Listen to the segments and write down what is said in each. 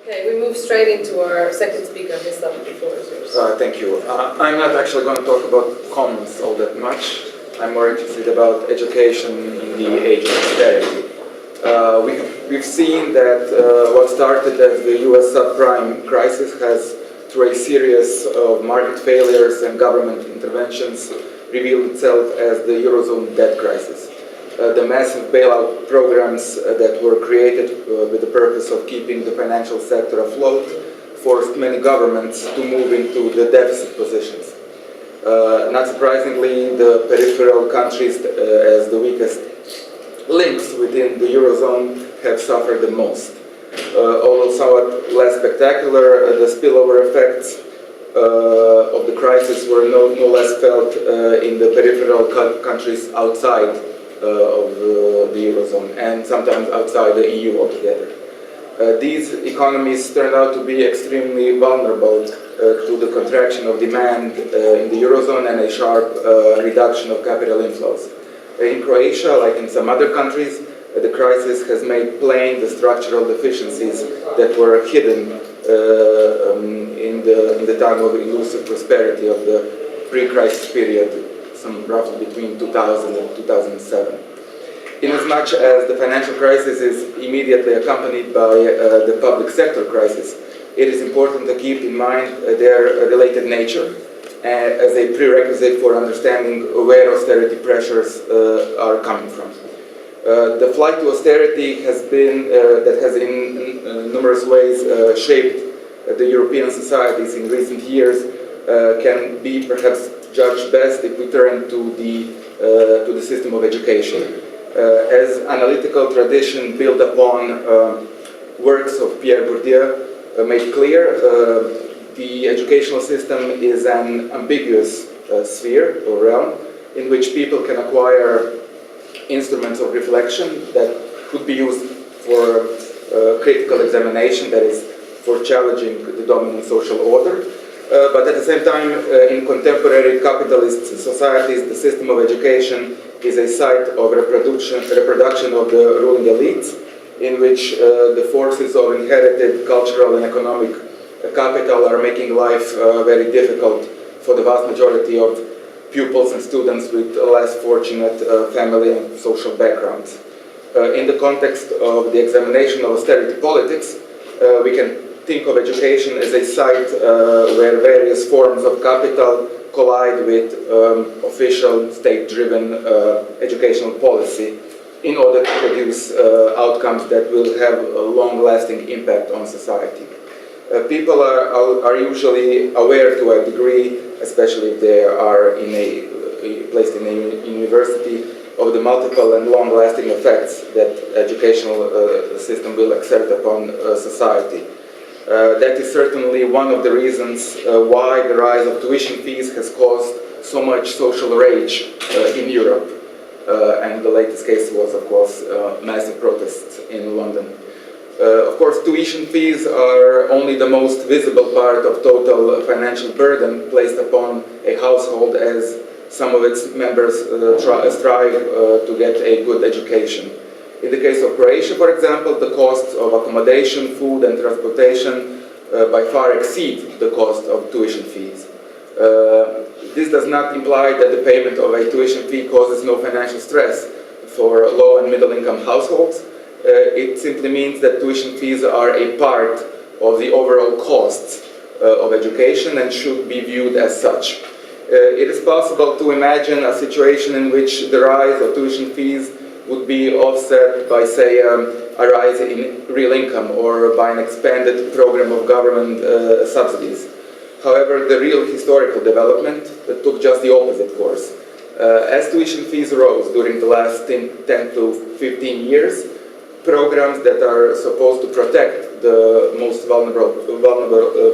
Okay, we move straight into our second speaker, Mislav. The floor is yours. Thank you. I'm not actually going to talk about commons all that much. I'm more interested about education in the age of austerity. We've seen that what started as the US subprime crisis has, through a series of market failures and government interventions, revealed itself as the Eurozone debt crisis. The massive bailout programs that were created with the purpose of keeping the financial sector afloat forced many governments to move into the deficit positions. Not surprisingly, the peripheral countries as the weakest links within the Eurozone have suffered the most. Although somewhat less spectacular, the spillover effects of the crisis were no less felt in the peripheral countries outside of the Eurozone and sometimes outside the EU altogether. These economies turned out to be extremely vulnerable to the contraction of demand in the Eurozone and a sharp reduction of capital inflows. In Croatia, like in some other countries, the crisis has made plain the structural deficiencies that were hidden in the time of elusive prosperity of the pre-crisis period, roughly between 2000 and 2007. Inasmuch as the financial crisis is immediately accompanied by the public sector crisis, it is important to keep in mind their related nature as a prerequisite for understanding where austerity pressures are coming from. The flight to austerity has been, that has in numerous ways shaped the European societies in recent years, can be perhaps judged best if we turn to the system of education. As analytical tradition built upon works of Pierre Bourdieu made clear, the educational system is an ambiguous sphere or realm in which people can acquire instruments of reflection that could be used for critical examination, that is, for challenging the dominant social order. But at the same time, in contemporary capitalist societies, the system of education is a site of reproduction of the ruling elites, in which the forces of inherited cultural and economic capital are making life very difficult for the vast majority of pupils and students with less fortunate family and social backgrounds. In the context of the examination of austerity politics, we can think of education as a site where various forms of capital collide with official state-driven educational policy in order to produce outcomes that will have a long-lasting impact on society. People are usually aware to a degree, especially if they are placed in a university, of the multiple and long-lasting effects that educational system will exert upon society. That is certainly one of the reasons why the rise of tuition fees has caused so much social rage in Europe. And the latest case was, of course, massive protests in London. Of course, tuition fees are only the most visible part of total financial burden placed upon a household as some of its members strive to get a good education. In the case of Croatia, for example, the costs of accommodation, food and transportation by far exceed the cost of tuition fees. This does not imply that the payment of a tuition fee causes no financial stress for low and middle income households. It simply means that tuition fees are a part of the overall costs of education and should be viewed as such. It is possible to imagine a situation in which the rise of tuition fees would be offset by, say, a rise in real income or by an expanded program of government subsidies. However, the real historical development took just the opposite course. As tuition fees rose during the last 10 to 15 years, programs that are supposed to protect the most vulnerable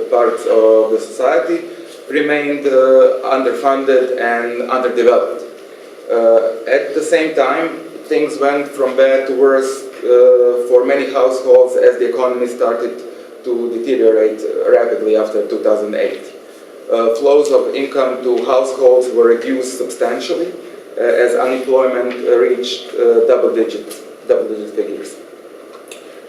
parts of the society remained underfunded and underdeveloped. At the same time, things went from bad to worse for many households as the economy started to deteriorate rapidly after 2008. Flows of income to households were reduced substantially as unemployment reached double-digit figures.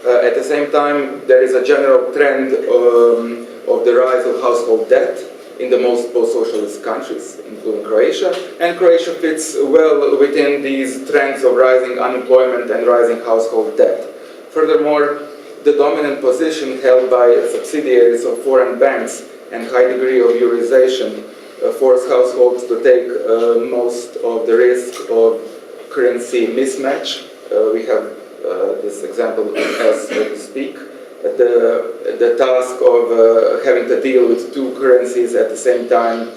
At the same time, there is a general trend of the rise of household debt in the most post-socialist countries, including Croatia, and Croatia fits well within these trends of rising unemployment and rising household debt. Furthermore, the dominant position held by subsidiaries of foreign banks and high degree of euroization force households to take most of the risk of currency mismatch. We have this example as we speak. The task of having to deal with two currencies at the same time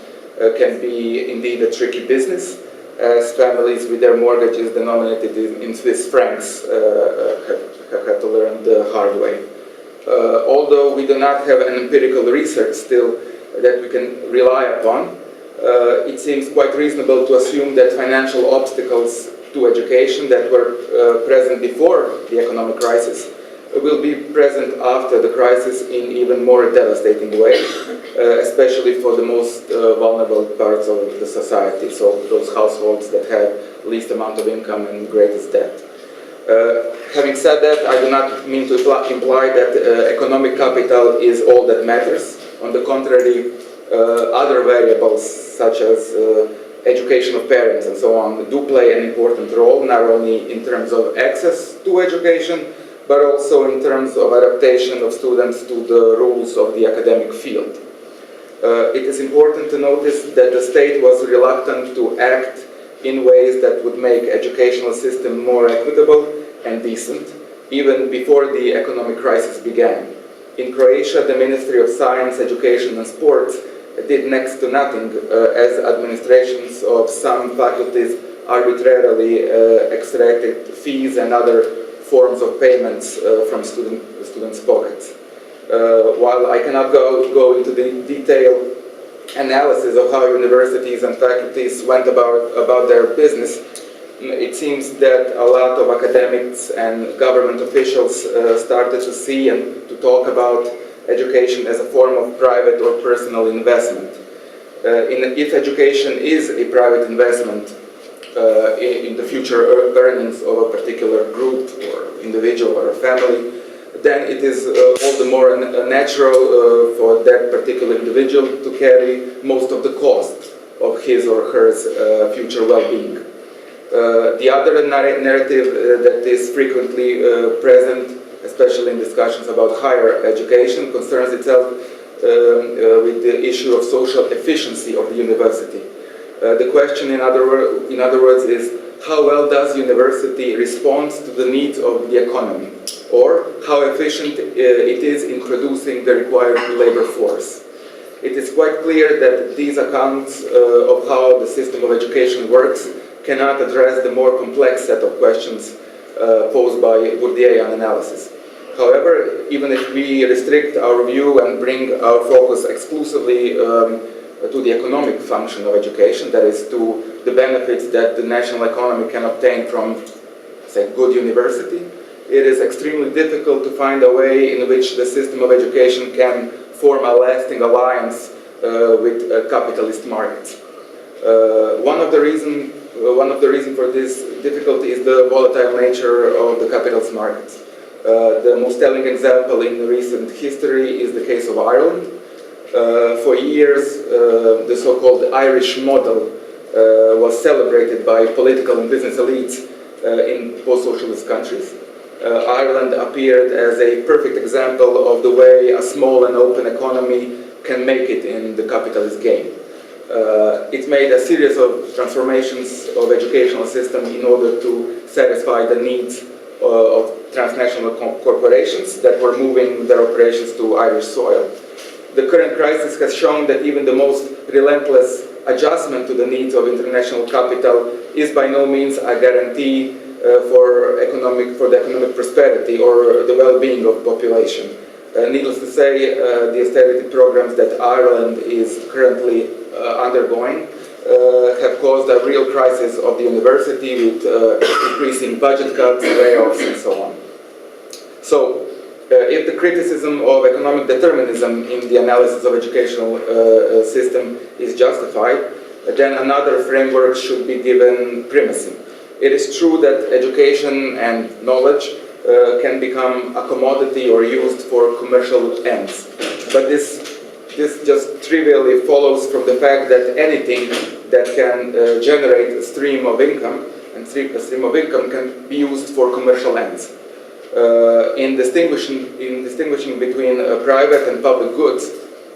can be indeed a tricky business, as families with their mortgages denominated in Swiss francs have had to learn the hard way. Although we do not have an empirical research still that we can rely upon, it seems quite reasonable to assume that financial obstacles to education that were present before the economic crisis will be present after the crisis in even more devastating way, especially for the most vulnerable parts of the society, so those households that have least amount of income and greatest debt. Having said that, I do not mean to imply that economic capital is all that matters. On the contrary, other variables such as education of parents and so on do play an important role, not only in terms of access to education, but also in terms of adaptation of students to the rules of the academic field. It is important to notice that the state was reluctant to act in ways that would make educational system more equitable and decent, even before the economic crisis began. In Croatia, the Ministry of Science, Education and Sports did next to nothing as administrations of some faculties arbitrarily extracted fees and other forms of payments from students' pockets. While I cannot go into the detailed analysis of how universities and faculties went about their business, it seems that a lot of academics and government officials started to see and to talk about education as a form of private or personal investment. If education is a private investment in the future earnings of a particular group or individual or a family, then it is all the more natural for that particular individual to carry most of the cost of his or her future well-being. The other narrative that is frequently present, especially in discussions about higher education, concerns itself with the issue of social efficiency of the university. The question, in other words, is how well does university respond to the needs of the economy, or how efficient it is in producing the required labor force. It is quite clear that these accounts of how the system of education works cannot address the more complex set of questions posed by Bourdieuian analysis. However, even if we restrict our view and bring our focus exclusively to the economic function of education, that is, to the benefits that the national economy can obtain from, say, good university, it is extremely difficult to find a way in which the system of education can form a lasting alliance with capitalist markets. One of the reasons for this difficulty is the volatile nature of the capitalist markets. The most telling example in recent history is the case of Ireland. For years, the so-called Irish model was celebrated by political and business elites in post-socialist countries. Ireland appeared as a perfect example of the way a small and open economy can make it in the capitalist game. It made a series of transformations of educational system in order to satisfy the needs of transnational corporations that were moving their operations to Irish soil. The current crisis has shown that even the most relentless adjustment to the needs of international capital is by no means a guarantee for the economic prosperity or the well-being of population. Needless to say, the austerity programs that Ireland is currently undergoing have caused a real crisis of the university with increasing budget cuts, layoffs, and so on. So, if the criticism of economic determinism in the analysis of educational system is justified, then another framework should be given primacy. It is true that education and knowledge can become a commodity or used for commercial ends. But this just trivially follows from the fact that anything that can generate a stream of income, and a stream of income can be used for commercial ends. In distinguishing between private and public goods,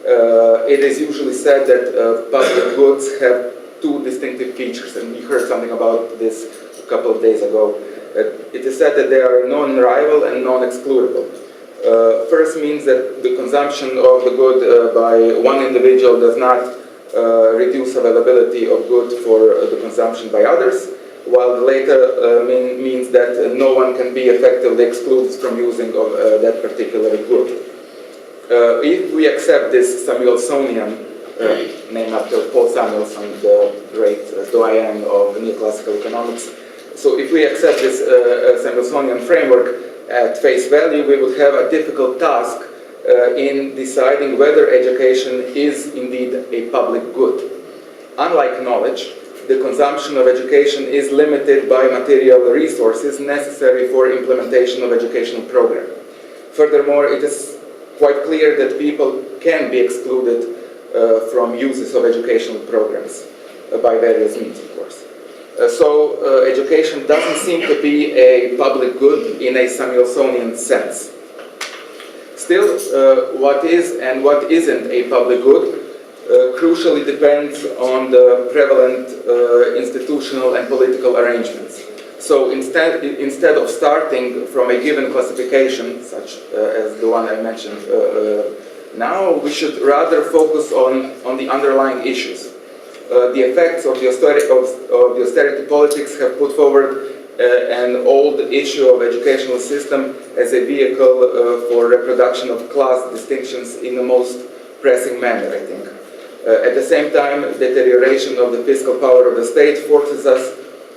it is usually said that public goods have two distinctive features, and we heard something about this a couple of days ago. It is said that they are non-rival and non-excludable. First means that the consumption of the good by one individual does not reduce availability of good for the consumption by others, while the later means that no one can be effectively excluded from using of that particular good. If we accept this Samuelsonian, named after Paul Samuelson, the great doyen of neoclassical economics, so if we accept this Samuelsonian framework at face value, we would have a difficult task in deciding whether education is indeed a public good. Unlike knowledge, the consumption of education is limited by material resources necessary for implementation of educational program. Furthermore, it is quite clear that people can be excluded from uses of educational programs by various means, of course. So education doesn't seem to be a public good in a Samuelsonian sense. Still, what is and what isn't a public good crucially depends on the prevalent institutional and political arrangements. So instead of starting from a given classification, such as the one I mentioned now, we should rather focus on the underlying issues. The effects of the austerity politics have put forward an old issue of educational system as a vehicle for reproduction of class distinctions in the most pressing manner, I think. At the same time, deterioration of the fiscal power of the state forces us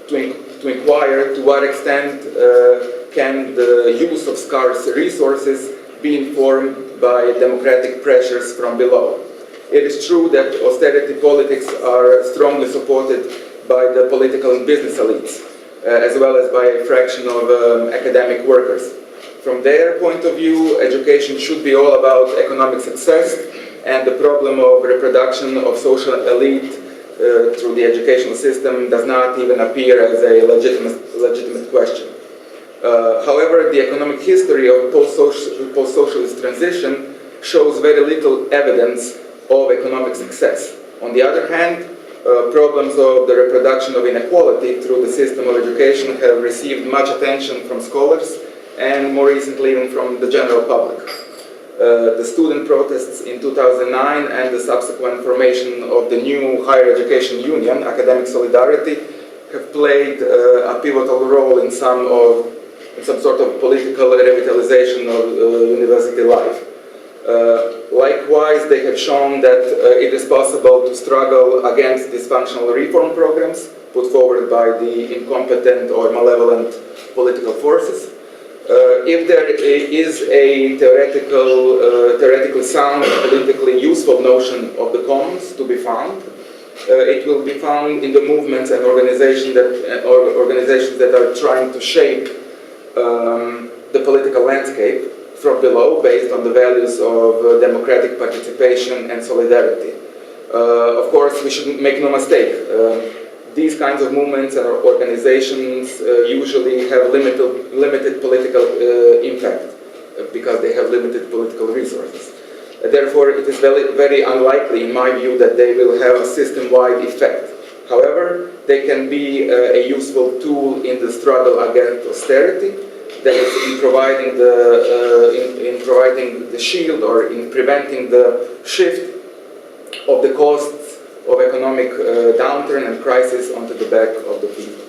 to inquire to what extent can the use of scarce resources be informed by democratic pressures from below. It is true that austerity politics are strongly supported by the political and business elites, as well as by a fraction of academic workers. From their point of view, education should be all about economic success, and the problem of reproduction of social elite through the educational system does not even appear as a legitimate question. However, the economic history of post-socialist transition shows very little evidence of economic success. On the other hand, problems of the reproduction of inequality through the system of education have received much attention from scholars and more recently even from the general public. The student protests in 2009 and the subsequent formation of the new higher education union, Academic Solidarity, have played a pivotal role in some sort of political revitalization of university life. Likewise, they have shown that it is possible to struggle against dysfunctional reform programs put forward by the incompetent or malevolent political forces. If there is a theoretically sound, politically useful notion of the commons to be found, it will be found in the movements and organizations that are trying to shape the political landscape from below based on the values of democratic participation and solidarity. Of course, we should make no mistake. These kinds of movements and organizations usually have limited political impact because they have limited political resources. Therefore, it is very unlikely, in my view, that they will have a system-wide effect. However, they can be a useful tool in the struggle against austerity, that is, in providing the shield or in preventing the shift of the costs of economic downturn and crisis onto the back of the people.